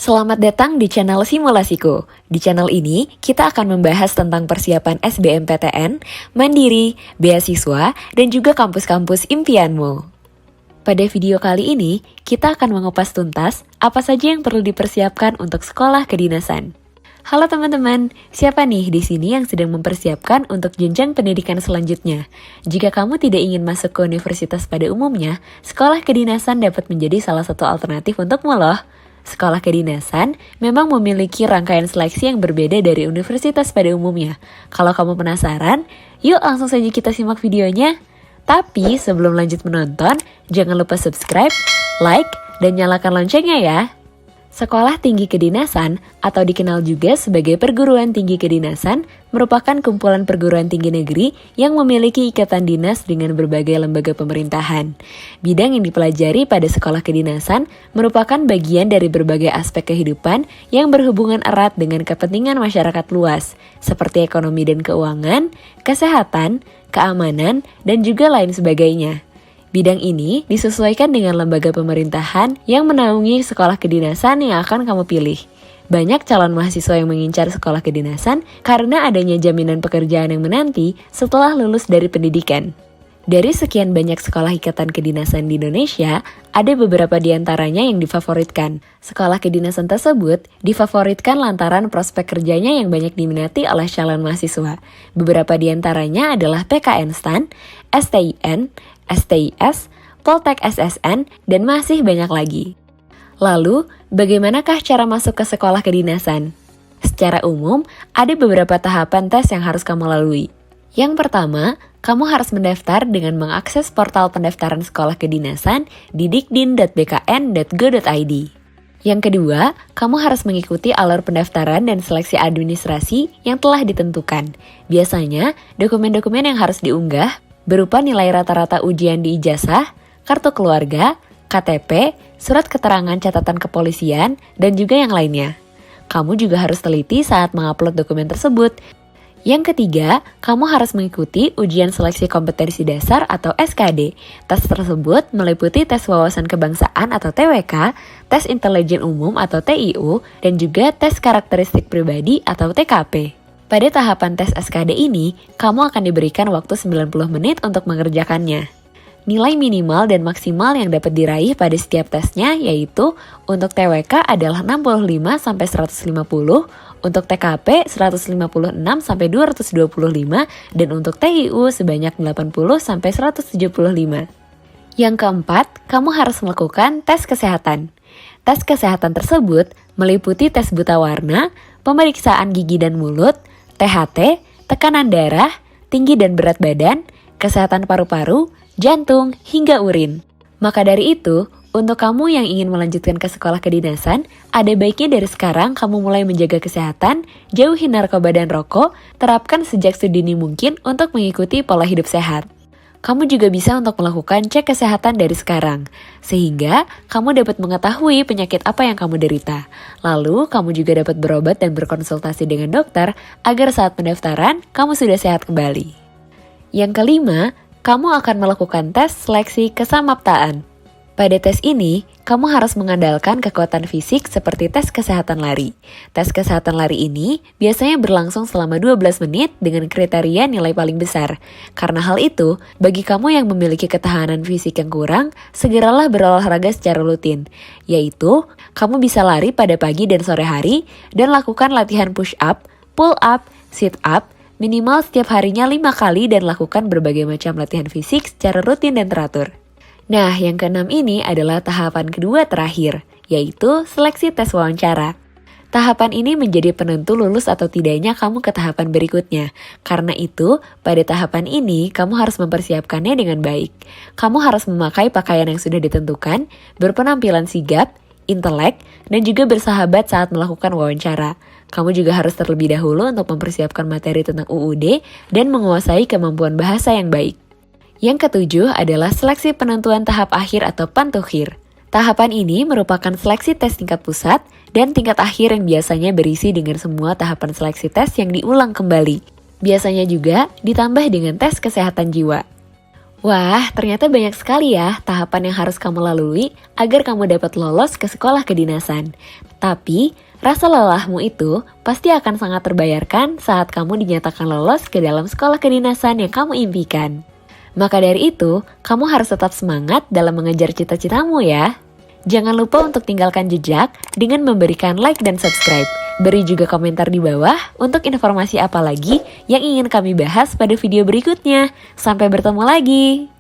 Selamat datang di channel Simulasiku. Di channel ini, kita akan membahas tentang persiapan SBMPTN, Mandiri, beasiswa, dan juga kampus-kampus impianmu. Pada video kali ini, kita akan mengupas tuntas apa saja yang perlu dipersiapkan untuk sekolah kedinasan. Halo teman-teman, siapa nih di sini yang sedang mempersiapkan untuk jenjang pendidikan selanjutnya? Jika kamu tidak ingin masuk ke universitas pada umumnya, sekolah kedinasan dapat menjadi salah satu alternatif untukmu loh. Sekolah kedinasan memang memiliki rangkaian seleksi yang berbeda dari universitas pada umumnya. Kalau kamu penasaran, yuk langsung saja kita simak videonya. Tapi sebelum lanjut menonton, jangan lupa subscribe, like, dan nyalakan loncengnya ya. Sekolah Tinggi Kedinasan atau dikenal juga sebagai Perguruan Tinggi Kedinasan merupakan kumpulan perguruan tinggi negeri yang memiliki ikatan dinas dengan berbagai lembaga pemerintahan. Bidang yang dipelajari pada sekolah kedinasan merupakan bagian dari berbagai aspek kehidupan yang berhubungan erat dengan kepentingan masyarakat luas, seperti ekonomi dan keuangan, kesehatan, keamanan, dan juga lain sebagainya. Bidang ini disesuaikan dengan lembaga pemerintahan yang menaungi sekolah kedinasan yang akan kamu pilih. Banyak calon mahasiswa yang mengincar sekolah kedinasan karena adanya jaminan pekerjaan yang menanti setelah lulus dari pendidikan. Dari sekian banyak sekolah ikatan kedinasan di Indonesia, ada beberapa di antaranya yang difavoritkan. Sekolah kedinasan tersebut difavoritkan lantaran prospek kerjanya yang banyak diminati oleh calon mahasiswa. Beberapa di antaranya adalah PKN STAN, STIN, STIS, Poltek SSN, dan masih banyak lagi. Lalu, bagaimanakah cara masuk ke sekolah kedinasan? Secara umum, ada beberapa tahapan tes yang harus kamu lalui. Yang pertama, kamu harus mendaftar dengan mengakses portal pendaftaran sekolah kedinasan di dikdin.bkn.go.id. Yang kedua, kamu harus mengikuti alur pendaftaran dan seleksi administrasi yang telah ditentukan. Biasanya, dokumen-dokumen yang harus diunggah berupa nilai rata-rata ujian di ijazah, kartu keluarga, KTP, surat keterangan catatan kepolisian, dan juga yang lainnya. Kamu juga harus teliti saat mengupload dokumen tersebut. Yang ketiga, kamu harus mengikuti ujian seleksi kompetensi dasar atau SKD. Tes tersebut meliputi tes wawasan kebangsaan atau TWK, tes intelijen umum atau TIU, dan juga tes karakteristik pribadi atau TKP. Pada tahapan tes SKD ini, kamu akan diberikan waktu 90 menit untuk mengerjakannya. Nilai minimal dan maksimal yang dapat diraih pada setiap tesnya yaitu untuk TWK adalah 65-150, untuk TKP 156-225, dan untuk TIU sebanyak 80-175. Yang keempat, kamu harus melakukan tes kesehatan. Tes kesehatan tersebut meliputi tes buta warna, pemeriksaan gigi dan mulut, THT, tekanan darah, tinggi dan berat badan, kesehatan paru-paru, jantung, hingga urin. Maka dari itu, untuk kamu yang ingin melanjutkan ke sekolah kedinasan, ada baiknya dari sekarang kamu mulai menjaga kesehatan, jauhi narkoba dan rokok, terapkan sejak sedini mungkin untuk mengikuti pola hidup sehat. Kamu juga bisa untuk melakukan cek kesehatan dari sekarang, sehingga kamu dapat mengetahui penyakit apa yang kamu derita. Lalu, kamu juga dapat berobat dan berkonsultasi dengan dokter agar saat pendaftaran, kamu sudah sehat kembali. Yang kelima, kamu akan melakukan tes seleksi kesamaptaan. Pada tes ini, kamu harus mengandalkan kekuatan fisik seperti tes kesehatan lari. Tes kesehatan lari ini biasanya berlangsung selama 12 menit dengan kriteria nilai paling besar. Karena hal itu, bagi kamu yang memiliki ketahanan fisik yang kurang, segeralah berolahraga secara rutin. Yaitu, kamu bisa lari pada pagi dan sore hari, dan lakukan latihan push up, pull up, sit up, minimal setiap harinya 5 kali dan lakukan berbagai macam latihan fisik secara rutin dan teratur. Nah, yang keenam ini adalah tahapan kedua terakhir, yaitu seleksi tes wawancara. Tahapan ini menjadi penentu lulus atau tidaknya kamu ke tahapan berikutnya. Karena itu, pada tahapan ini kamu harus mempersiapkannya dengan baik. Kamu harus memakai pakaian yang sudah ditentukan, berpenampilan sigap, intelek, dan juga bersahabat saat melakukan wawancara. Kamu juga harus terlebih dahulu untuk mempersiapkan materi tentang UUD dan menguasai kemampuan bahasa yang baik. Yang ketujuh adalah seleksi penentuan tahap akhir atau pantukhir. Tahapan ini merupakan seleksi tes tingkat pusat dan tingkat akhir yang biasanya berisi dengan semua tahapan seleksi tes yang diulang kembali. Biasanya juga ditambah dengan tes kesehatan jiwa. Wah, ternyata banyak sekali ya tahapan yang harus kamu lalui agar kamu dapat lolos ke sekolah kedinasan. Tapi, rasa lelahmu itu pasti akan sangat terbayarkan saat kamu dinyatakan lolos ke dalam sekolah kedinasan yang kamu impikan. Maka dari itu, kamu harus tetap semangat dalam mengejar cita-citamu ya. Jangan lupa untuk tinggalkan jejak dengan memberikan like dan subscribe. Beri juga komentar di bawah untuk informasi apa lagi yang ingin kami bahas pada video berikutnya. Sampai bertemu lagi!